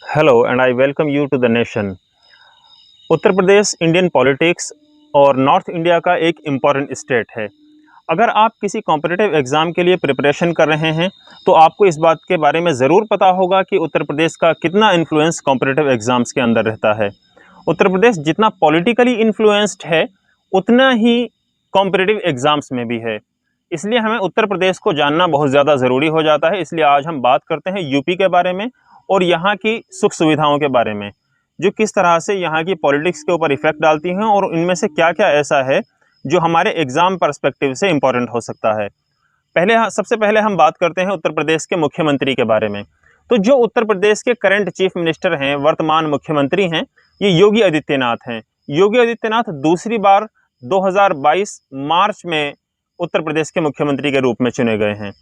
Hello and I welcome you to the nation. Uttar Pradesh Indian politics और north India का एक important state है। अगर आप किसी कॉम्पिटिटिव एग्ज़ाम के लिए प्रिपरेशन कर रहे हैं तो आपको इस बात के बारे में ज़रूर पता होगा कि उत्तर प्रदेश का कितना इन्फ्लुएंस कॉम्पिटिटिव एग्ज़ाम्स के अंदर रहता है। उत्तर प्रदेश जितना पॉलिटिकली इन्फ्लुएंस्ड है उतना ही कॉम्पिटिटिव एग्ज़ाम्स में भी है। इसलिए हमें उत्तर प्रदेश को जानना बहुत ज़्यादा ज़रूरी हो जाता है। इसलिए आज हम बात करते हैं यूपी के बारे में और यहाँ की सुख सुविधाओं के बारे में, जो किस तरह से यहाँ की पॉलिटिक्स के ऊपर इफेक्ट डालती हैं और इनमें से क्या क्या ऐसा है जो हमारे एग्जाम पर्सपेक्टिव से इम्पोर्टेंट हो सकता है। सबसे पहले हम बात करते हैं उत्तर प्रदेश के मुख्यमंत्री के बारे में। तो जो उत्तर प्रदेश के करंट चीफ मिनिस्टर हैं, वर्तमान मुख्यमंत्री हैं, ये योगी आदित्यनाथ हैं। योगी आदित्यनाथ दूसरी बार 2022 मार्च में उत्तर प्रदेश के मुख्यमंत्री के रूप में चुने गए हैं।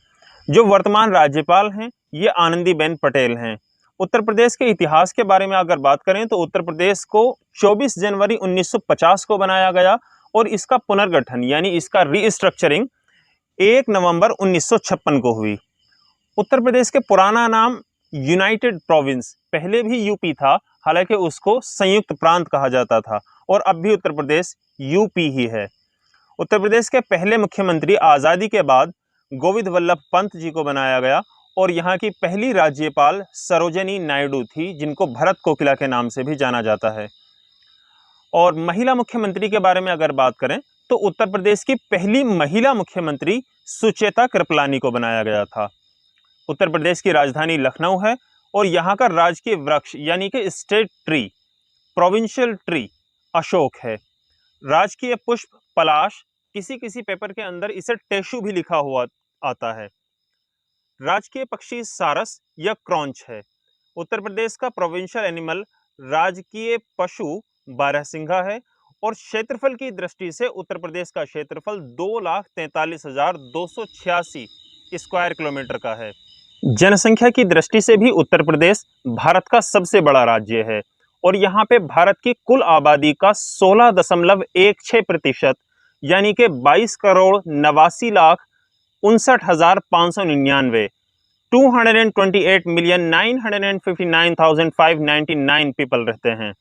जो वर्तमान राज्यपाल हैं ये आनंदीबेन पटेल हैं। उत्तर प्रदेश के इतिहास के बारे में अगर बात करें तो उत्तर प्रदेश को 24 जनवरी 1950 को बनाया गया और इसका पुनर्गठन यानी इसका रीस्ट्रक्चरिंग 1 नवंबर 1956 को हुई। उत्तर प्रदेश के पुराना नाम यूनाइटेड प्रोविंस, पहले भी यूपी था, हालांकि उसको संयुक्त प्रांत कहा जाता था और अब भी उत्तर प्रदेश यूपी ही है। उत्तर प्रदेश के पहले मुख्यमंत्री आज़ादी के बाद गोविंद वल्लभ पंत जी को बनाया गया और यहाँ की पहली राज्यपाल सरोजिनी नायडू थी, जिनको भरत कोकिला के नाम से भी जाना जाता है। और महिला मुख्यमंत्री के बारे में अगर बात करें तो उत्तर प्रदेश की पहली महिला मुख्यमंत्री सुचेता कृपलानी को बनाया गया था। उत्तर प्रदेश की राजधानी लखनऊ है और यहाँ का राजकीय वृक्ष यानी कि state tree, provincial tree Ashok है। राजकीय पुष्प पलाश, किसी किसी पेपर के अंदर इसे टेशु भी लिखा हुआ आता है। राजकीय पक्षी सारस या क्रॉन्च है। उत्तर प्रदेश का प्रोविंशियल एनिमल राजकीय पशु बारहसिंघा है और क्षेत्रफल की दृष्टि से उत्तर प्रदेश का क्षेत्रफल 2,43,286 स्क्वायर किलोमीटर का है। जनसंख्या की दृष्टि से भी उत्तर प्रदेश भारत का सबसे बड़ा राज्य है और यहाँ पे भारत की कुल आबादी का 16.16% यानी कि 22,89,59,599 228,959,599 पीपल रहते हैं।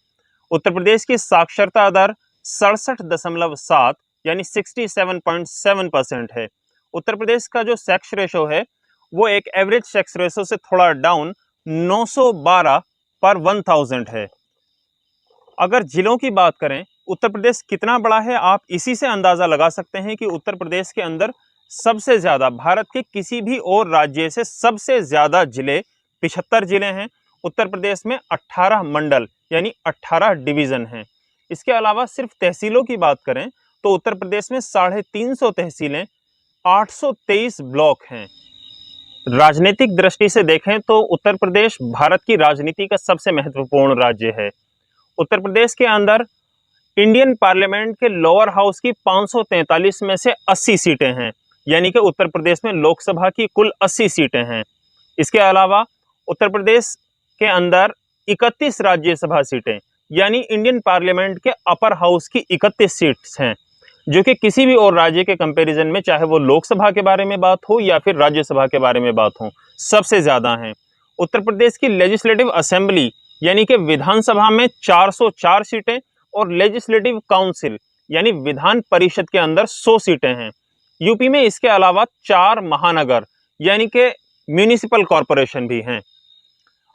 उत्तर प्रदेश की साक्षरता दर 67.7 यानी 67.7% है। उत्तर प्रदेश का जो सेक्स रेशो है वो एक एवरेज सेक्स रेशो से थोड़ा डाउन 912 पर 1000 है। अगर जिलों की बात करें उत्तर प्रदेश कितना बड़ा है, आप इसी से अंदाजा लगा सकते हैं कि उत्तर प्रदेश के अंदर सबसे ज्यादा, भारत के किसी भी और राज्य से सबसे ज्यादा जिले 75 जिले हैं। उत्तर प्रदेश में 18 मंडल यानी 18 डिवीजन हैं। इसके अलावा सिर्फ तहसीलों की बात करें तो उत्तर प्रदेश में 350 तहसीलें, 823 ब्लॉक हैं। राजनीतिक दृष्टि से देखें तो उत्तर प्रदेश भारत की राजनीति का सबसे महत्वपूर्ण राज्य है। उत्तर प्रदेश के अंदर इंडियन पार्लियामेंट के लोअर हाउस की 543 में से 80 सीटें हैं, यानी कि उत्तर प्रदेश में लोकसभा की कुल 80 सीटें हैं। इसके अलावा उत्तर प्रदेश के अंदर 31 राज्यसभा सीटें यानी इंडियन पार्लियामेंट के अपर हाउस की 31 सीट्स हैं, जो कि किसी भी और राज्य के कंपैरिजन में, चाहे वो लोकसभा के बारे में बात हो या फिर राज्यसभा के बारे में बात हो, सबसे ज्यादा हैं। उत्तर प्रदेश की लेजिस्लेटिव असेंबली यानी कि विधानसभा में 404 सीटें और लेजिस्लेटिव काउंसिल यानी विधान परिषद के अंदर 100 सीटें हैं। यूपी में इसके अलावा 4 महानगर यानी कि म्यूनिसिपल कॉरपोरेशन भी हैं।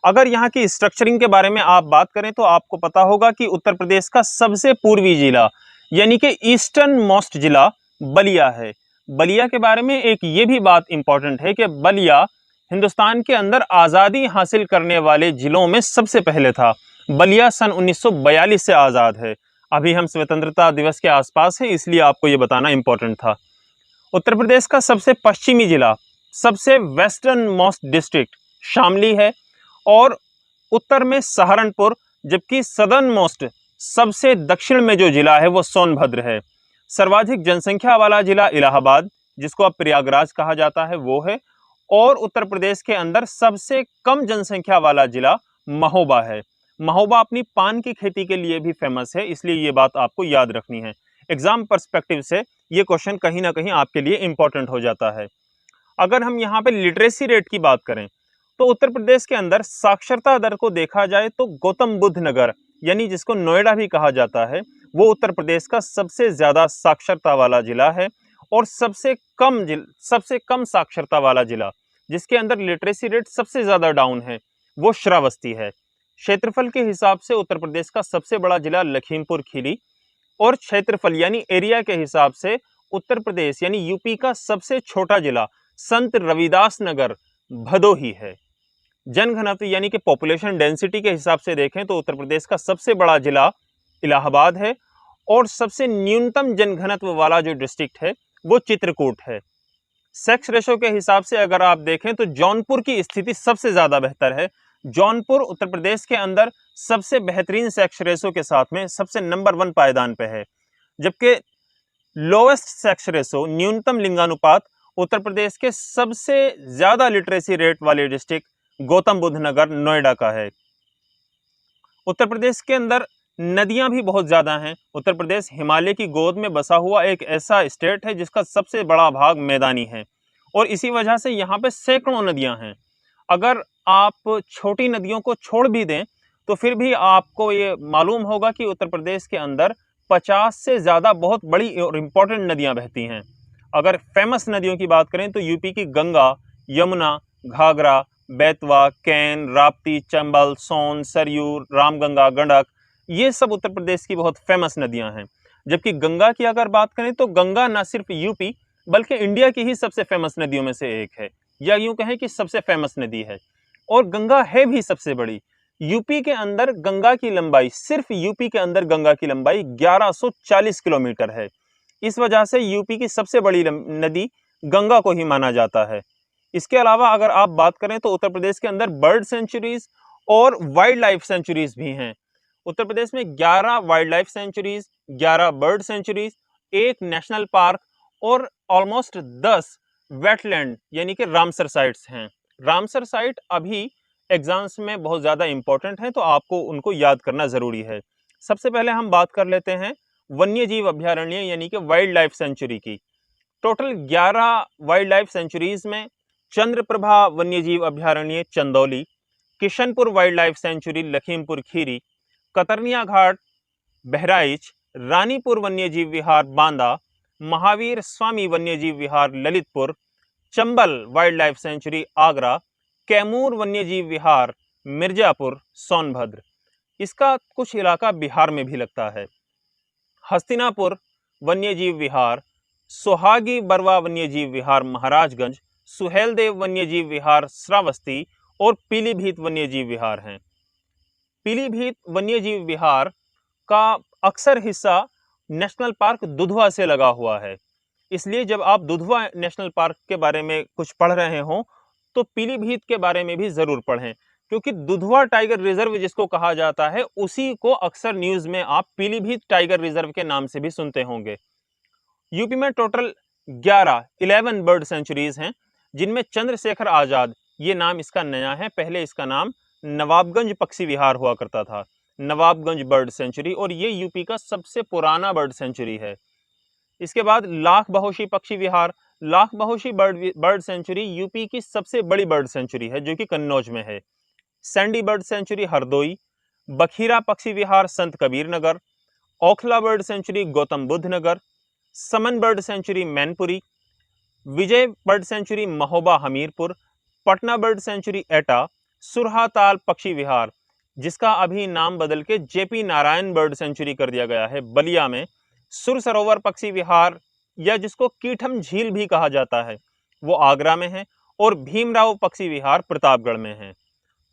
अगर यहाँ की स्ट्रक्चरिंग के बारे में आप बात करें तो आपको पता होगा कि उत्तर प्रदेश का सबसे पूर्वी जिला यानी कि ईस्टर्न मोस्ट जिला बलिया है। बलिया के बारे में एक ये भी बात इंपॉर्टेंट है कि बलिया हिंदुस्तान के अंदर आज़ादी हासिल करने वाले जिलों में सबसे पहले था। बलिया सन 1942 से आज़ाद है। अभी हम स्वतंत्रता दिवस के आसपास हैं, इसलिए आपको ये बताना इंपॉर्टेंट था। उत्तर प्रदेश का सबसे पश्चिमी जिला, सबसे वेस्टर्न मोस्ट डिस्ट्रिक्ट शामली है और उत्तर में सहारनपुर, जबकि सदर्न मोस्ट सबसे दक्षिण में जो जिला है वो सोनभद्र है। सर्वाधिक जनसंख्या वाला जिला इलाहाबाद, जिसको अब प्रयागराज कहा जाता है, वो है। और उत्तर प्रदेश के अंदर सबसे कम जनसंख्या वाला जिला महोबा है। महोबा अपनी पान की खेती के लिए भी फेमस है, इसलिए ये बात आपको याद रखनी है। एग्जाम पर्सपेक्टिव से ये क्वेश्चन कहीं ना कहीं आपके लिए इंपॉर्टेंट हो जाता है। अगर हम यहाँ पे लिटरेसी रेट की बात करें, तो उत्तर प्रदेश के अंदर साक्षरता दर को देखा जाए तो गौतम बुद्ध नगर यानी जिसको नोएडा भी कहा जाता है, वो उत्तर प्रदेश का सबसे ज्यादा साक्षरता वाला जिला है। और सबसे कम साक्षरता वाला जिला जिसके अंदर लिटरेसी रेट सबसे ज्यादा डाउन है, वो श्रावस्ती है। क्षेत्रफल के हिसाब से उत्तर प्रदेश का सबसे बड़ा जिला लखीमपुर खीरी, और क्षेत्रफल यानी एरिया के हिसाब से उत्तर प्रदेश यानी यूपी का सबसे छोटा जिला संत रविदास नगर भदोही है। जनघनत्व यानी कि पॉपुलेशन डेंसिटी के हिसाब से देखें तो उत्तर प्रदेश का सबसे बड़ा जिला इलाहाबाद है, और सबसे न्यूनतम जनघनत्व वाला जो डिस्ट्रिक्ट है वो चित्रकूट है। सेक्स रेशो के हिसाब से अगर आप देखें तो जौनपुर की स्थिति सबसे ज्यादा बेहतर है। जौनपुर उत्तर प्रदेश के अंदर सबसे बेहतरीन सेक्स रेशो के साथ में सबसे नंबर 1 पायदान पे है, जबकि लोएस्ट सेक्स रेशो न्यूनतम लिंगानुपात उत्तर प्रदेश के सबसे ज्यादा लिटरेसी रेट वाले डिस्ट्रिक्ट गौतम बुद्ध नगर नोएडा का है। उत्तर प्रदेश के अंदर नदियां भी बहुत ज्यादा हैं। उत्तर प्रदेश हिमालय की गोद में बसा हुआ एक ऐसा स्टेट है जिसका सबसे बड़ा भाग मैदानी है, और इसी वजह से यहाँ पे सैकड़ों नदियां हैं। अगर आप छोटी नदियों को छोड़ भी दें तो फिर भी आपको ये मालूम होगा कि उत्तर प्रदेश के अंदर 50 से ज्यादा बहुत बड़ी और इंपॉर्टेंट नदियां बहती हैं। अगर फेमस नदियों की बात करें तो यूपी की गंगा, यमुना, घाघरा, बेतवा, कैन, राप्ती, चंबल, सोन, सरयू, रामगंगा, गंडक, ये सब उत्तर प्रदेश की बहुत फेमस नदियां हैं। जबकि गंगा की अगर बात करें तो गंगा न सिर्फ यूपी बल्कि इंडिया की ही सबसे फेमस नदियों में से एक है, या यूं कहें कि सबसे फेमस नदी है, और गंगा है भी सबसे बड़ी। यूपी के अंदर गंगा की लंबाई, सिर्फ यूपी के अंदर गंगा की लंबाई 1140 किलोमीटर है। इस वजह से यूपी की सबसे बड़ी नदी गंगा को ही माना जाता है। इसके अलावा अगर आप बात करें तो उत्तर प्रदेश के अंदर बर्ड सेंचुरीज और वाइल्ड लाइफ सेंचुरीज भी हैं। उत्तर प्रदेश में 11 wildlife sanctuaries, 11 bird sanctuaries, 1 national park और ऑलमोस्ट 10 वेटलैंड यानी कि रामसर साइट्स हैं। रामसर साइट अभी एग्जाम्स में बहुत ज़्यादा इंपॉर्टेंट है, तो आपको उनको याद करना ज़रूरी है। सबसे पहले हम बात कर लेते हैं वन्य जीव अभ्यारण्य यानी कि वाइल्ड लाइफ सेंचुरी की। टोटल 11 वाइल्ड लाइफ सेंचुरीज में चंद्रप्रभा वन्य जीव अभ्यारण्य Chandauli, Kishanpur wildlife sanctuary Lakhimpur Kheri, Katarniya Ghat Bahraich, Ranipur वन्यजीव विहार बांदा, महावीर स्वामी वन्यजीव विहार Lalitpur, Chambal wildlife sanctuary Agra, Kaimur वन्यजीव विहार मिर्जापुर सोनभद्र। इसका कुछ इलाका बिहार में भी लगता है। हस्तिनापुर वन्यजीव विहार, सोहागी बरवा वन्यजीव विहार महाराजगंज, सुहेलदेव वन्यजीव विहार श्रावस्ती और पीलीभीत वन्यजीव विहार हैं। पीलीभीत वन्यजीव विहार का अक्सर हिस्सा नेशनल पार्क दुधवा से लगा हुआ है, इसलिए जब आप दुधवा नेशनल पार्क के बारे में कुछ पढ़ रहे हो तो पीलीभीत के बारे में भी जरूर पढ़ें, क्योंकि दुधवा टाइगर रिजर्व जिसको कहा जाता है उसी को अक्सर न्यूज में आप पीलीभीत टाइगर रिजर्व के नाम से भी सुनते होंगे। यूपी में टोटल 11 बर्ड सेंचुरीज हैं, जिनमें चंद्रशेखर आजाद, ये नाम इसका नया है, पहले इसका नाम नवाबगंज पक्षी विहार हुआ करता था, नवाबगंज बर्ड सेंचुरी, और ये यूपी का सबसे पुराना बर्ड सेंचुरी है। इसके बाद लाख बहोशी पक्षी विहार, लाख बहोशी बर्ड सेंचुरी यूपी की सबसे बड़ी बर्ड सेंचुरी है जो कि कन्नौज में है। सैंडी बर्ड सेंचुरी हरदोई, बखीरा पक्षी विहार Sant Kabir Nagar, Okhla bird sanctuary Gautam Buddh Nagar, Saman bird sanctuary Mainpuri, Vijay bird sanctuary Mahoba Hamirpur, Patna bird sanctuary Etah, Surhatal पक्षी विहार जिसका अभी नाम बदल के जेपी नारायण बर्ड सेंचुरी कर दिया गया है बलिया में, सुर सरोवर पक्षी विहार या जिसको कीठम झील भी कहा जाता है वो आगरा में है, और भीमराव पक्षी विहार प्रतापगढ़ में है।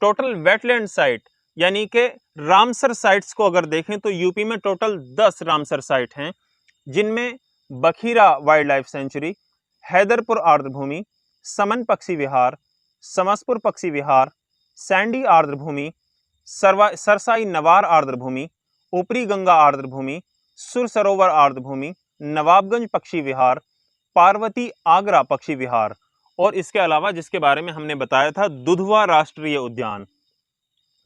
टोटल वेटलैंड साइट यानी कि रामसर साइट्स को अगर देखें तो यूपी में टोटल 10 रामसर साइट हैं, जिनमें Bakhira wildlife sanctuary, Haidarpur आर्द्रभूमि, समन पक्षी विहार, समसपुर पक्षी विहार, सैंडी आर्द्रभूमि, सरसाई नवार आर्द्रभूमि, ऊपरी गंगा आर्द्रभूमि, सुर सरोवर आर्द्रभूमि, नवाबगंज पक्षी विहार, पार्वती आगरा पक्षी विहार, और इसके अलावा जिसके बारे में हमने बताया था दुधवा राष्ट्रीय उद्यान।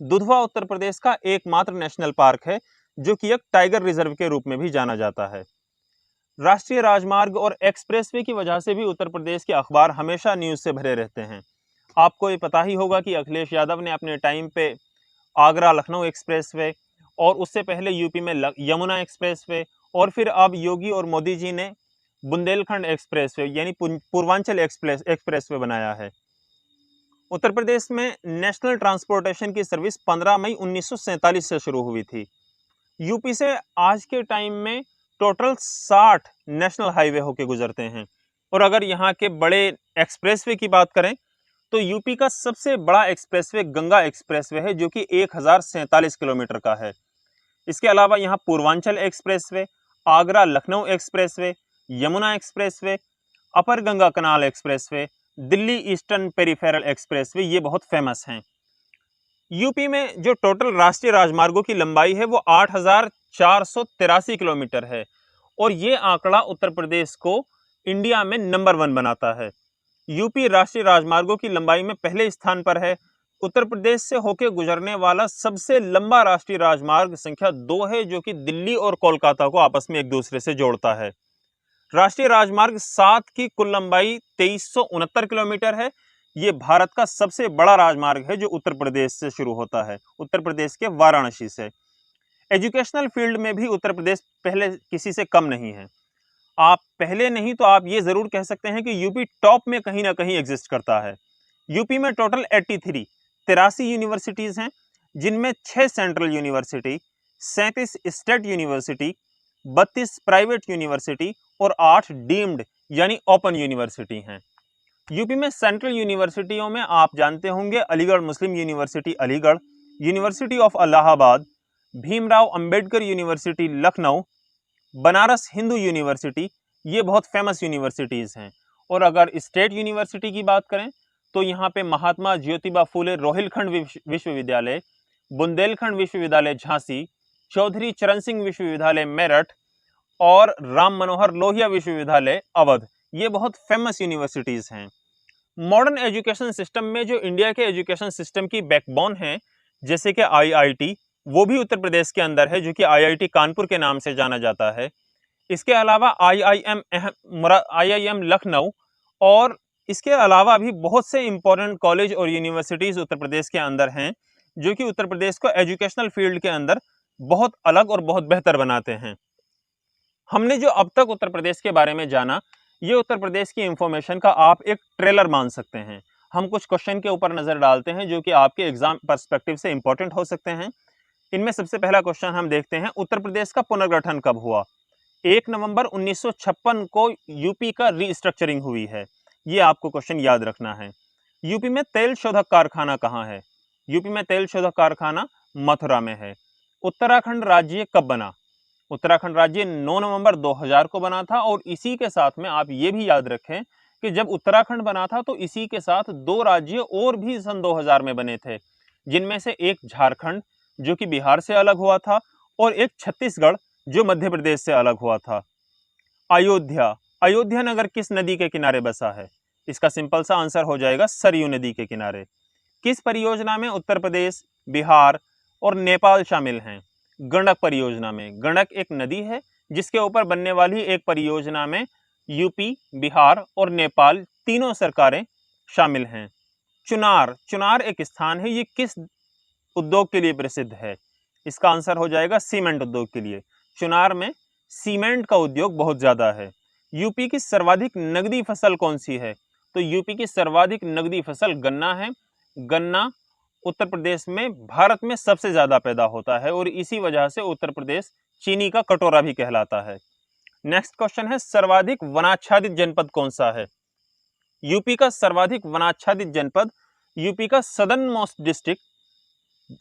दुधवा उत्तर प्रदेश का एकमात्र नेशनल पार्क है जो कि एक टाइगर रिजर्व के रूप में भी जाना जाता है। राष्ट्रीय राजमार्ग और एक्सप्रेसवे की वजह से भी उत्तर प्रदेश के अखबार हमेशा न्यूज से भरे रहते हैं। आपको ये पता ही होगा कि अखिलेश यादव ने अपने टाइम पे आगरा लखनऊ एक्सप्रेसवे, और उससे पहले यूपी में यमुना एक्सप्रेसवे, और फिर अब योगी और मोदी जी ने बुंदेलखंड एक्सप्रेसवे यानी पूर्वांचल एक्सप्रेसवे बनाया है। उत्तर प्रदेश में नेशनल ट्रांसपोर्टेशन की सर्विस 15 मई 1947 से शुरू हुई थी। यूपी से आज के टाइम में टोटल 60 नेशनल हाईवे होके गुजरते हैं। और अगर यहाँ के बड़े एक्सप्रेसवे की बात करें तो यूपी का सबसे बड़ा एक्सप्रेसवे गंगा एक्सप्रेसवे है, जो कि 1047 किलोमीटर का है। इसके अलावा यहाँ Purvanchal expressway, Agra Lucknow expressway, Yamuna expressway, upper Ganga canal expressway, Delhi eastern peripheral expressway, ये बहुत फेमस हैं। यूपी में जो टोटल राष्ट्रीय राजमार्गों की लंबाई है वो 8483 किलोमीटर है, और ये आंकड़ा उत्तर प्रदेश को इंडिया में नंबर 1 बनाता है। यूपी राष्ट्रीय राजमार्गों की लंबाई में पहले स्थान पर है। उत्तर प्रदेश से होकर गुजरने वाला सबसे लंबा राष्ट्रीय राजमार्ग संख्या 2 है, जो कि दिल्ली और कोलकाता को आपस में एक दूसरे से जोड़ता है। राष्ट्रीय राजमार्ग 7 की कुल लंबाई 2369 किलोमीटर है। ये भारत का सबसे बड़ा राजमार्ग है जो उत्तर प्रदेश से शुरू होता है, उत्तर प्रदेश के वाराणसी से। एजुकेशनल फील्ड में भी उत्तर प्रदेश पहले किसी से कम नहीं है। आप पहले नहीं तो आप ये जरूर कह सकते हैं कि यूपी टॉप में कहीं ना कहीं एग्जिस्ट करता है। यूपी में टोटल 83 यूनिवर्सिटीज हैं, जिनमें 6 central university, 37 state university, 32 private university और 8 डीम्ड यानी ओपन यूनिवर्सिटी हैं। यूपी में सेंट्रल यूनिवर्सिटियों में आप जानते होंगे Aligarh Muslim university Aligarh, university of Allahabad, Bhimrao Ambedkar university Lucknow, Banaras Hindu university, ये बहुत फेमस यूनिवर्सिटीज हैं। और अगर स्टेट यूनिवर्सिटी की बात करें तो यहाँ पे महात्मा ज्योतिबा फूले रोहिलखंड विश्वविद्यालय, बुंदेलखंड विश्वविद्यालय झांसी, चौधरी चरण सिंह विश्वविद्यालय मेरठ और राम मनोहर लोहिया विश्वविद्यालय अवध, ये बहुत फेमस यूनिवर्सिटीज हैं। मॉडर्न एजुकेशन सिस्टम में जो इंडिया के एजुकेशन सिस्टम की बैकबोन है, जैसे कि आईआईटी, वो भी उत्तर प्रदेश के अंदर है, जो कि आईआईटी कानपुर के नाम से जाना जाता है। इसके अलावा आईआईएम लखनऊ, और इसके अलावा भी बहुत से इंपॉर्टेंट कॉलेज और यूनिवर्सिटीज उत्तर प्रदेश के अंदर हैं, जो कि उत्तर प्रदेश को एजुकेशनल फील्ड के अंदर बहुत अलग और बहुत बेहतर बनाते हैं। हमने जो अब तक उत्तर प्रदेश के बारे में जाना, ये उत्तर प्रदेश की इंफॉर्मेशन का आप एक ट्रेलर मान सकते हैं। हम कुछ क्वेश्चन के ऊपर नजर डालते हैं जो कि आपके एग्जाम पर्सपेक्टिव से इंपॉर्टेंट हो सकते हैं। इनमें सबसे पहला क्वेश्चन हम देखते हैं, उत्तर प्रदेश का पुनर्गठन कब हुआ? 1 नवंबर 1956 को यूपी का रीस्ट्रक्चरिंग हुई है। ये आपको क्वेश्चन याद रखना है। यूपी में तेल शोधक कारखाना कहाँ है? यूपी में तेल शोधक कारखाना मथुरा में है। उत्तराखंड राज्य कब बना? उत्तराखंड राज्य 9 नवंबर 2000 को बना था, और इसी के साथ में आप ये भी याद रखें कि जब उत्तराखंड बना था तो इसी के साथ 2 राज्य और भी सन 2000 में बने थे, जिनमें से एक झारखंड जो कि बिहार से अलग हुआ था, और एक छत्तीसगढ़ जो मध्य प्रदेश से अलग हुआ था। अयोध्या नगर किस नदी के किनारे बसा है? इसका सिंपल सा आंसर हो जाएगा सरयू नदी के किनारे। किस परियोजना में उत्तर प्रदेश, बिहार और नेपाल शामिल हैं? गंडक परियोजना में। गंडक एक नदी है जिसके ऊपर बनने वाली एक परियोजना में यूपी, बिहार और नेपाल तीनों सरकारें शामिल हैं। चुनार एक स्थान है, ये किस उद्योग के लिए प्रसिद्ध है? इसका आंसर हो जाएगा सीमेंट उद्योग के लिए। चुनार में सीमेंट का उद्योग बहुत ज्यादा है। यूपी की सर्वाधिक नगदी फसल कौन सी है? तो यूपी की सर्वाधिक नगदी फसल गन्ना है। गन्ना उत्तर प्रदेश में भारत में सबसे ज्यादा पैदा होता है, और इसी वजह से उत्तर प्रदेश चीनी का कटोरा भी कहलाता है। नेक्स्ट क्वेश्चन है, सर्वाधिक वनाच्छादित जनपद कौन सा है? यूपी का सर्वाधिक वनाच्छादित जनपद यूपी का सदर्न मोस्ट डिस्ट्रिक्ट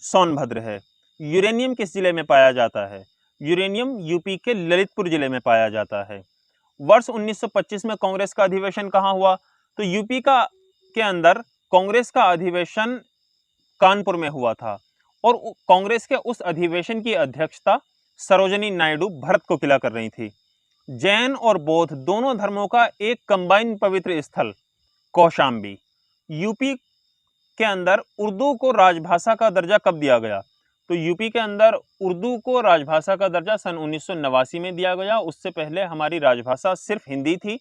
सोनभद्र है। यूरेनियम किस जिले में पाया जाता है? यूरेनियम यूपी के ललितपुर जिले में पाया जाता है। वर्ष 1925 में कांग्रेस का अधिवेशन कहाँ हुआ? तो यूपी के अंदर कांग्रेस का अधिवेशन कानपुर में हुआ था, और कांग्रेस के उस अधिवेशन की अध्यक्षता सरोजिनी नायडू भरत को किला कर रही थी। जैन और बौद्ध दोनों धर्मों का एक कंबाइंड पवित्र स्थल कौशाम्बी। यूपी के अंदर उर्दू को राजभाषा का दर्जा कब दिया गया? तो यूपी के अंदर उर्दू को राजभाषा का दर्जा सन 1989 में दिया गया। उससे पहले हमारी राजभाषा सिर्फ हिंदी थी।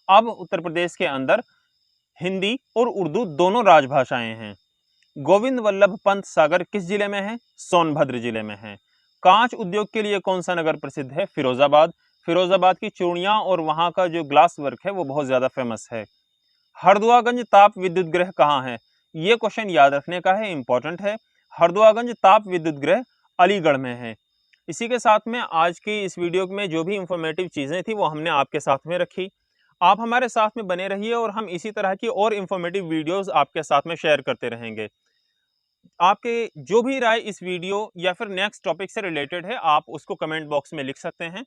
अब उत्तर प्रदेश के अंदर हिंदी और उर्दू दोनों राजभाषाएं हैं। गोविंद वल्लभ पंत सागर किस जिले में है? सोनभद्र जिले में है। कांच उद्योग के लिए कौन सा नगर प्रसिद्ध है? फिरोजाबाद। फिरोजाबाद की चूड़ियां और वहां का जो ग्लास वर्क है वो बहुत ज्यादा फेमस है। हरदुआगंज ताप विद्युत गृह कहाँ है? ये क्वेश्चन याद रखने का है, इंपॉर्टेंट है। हरदुआगंज ताप विद्युत गृह अलीगढ़ में है। इसी के साथ में आज की इस वीडियो में जो भी इंफॉर्मेटिव चीजें थी वो हमने आपके साथ में रखी। आप हमारे साथ में बने रहिए और हम इसी तरह की और इंफॉर्मेटिव वीडियोस आपके साथ में शेयर करते रहेंगे। आपके जो भी राय इस वीडियो या फिर नेक्स्ट टॉपिक से रिलेटेड है, आप उसको कमेंट बॉक्स में लिख सकते हैं।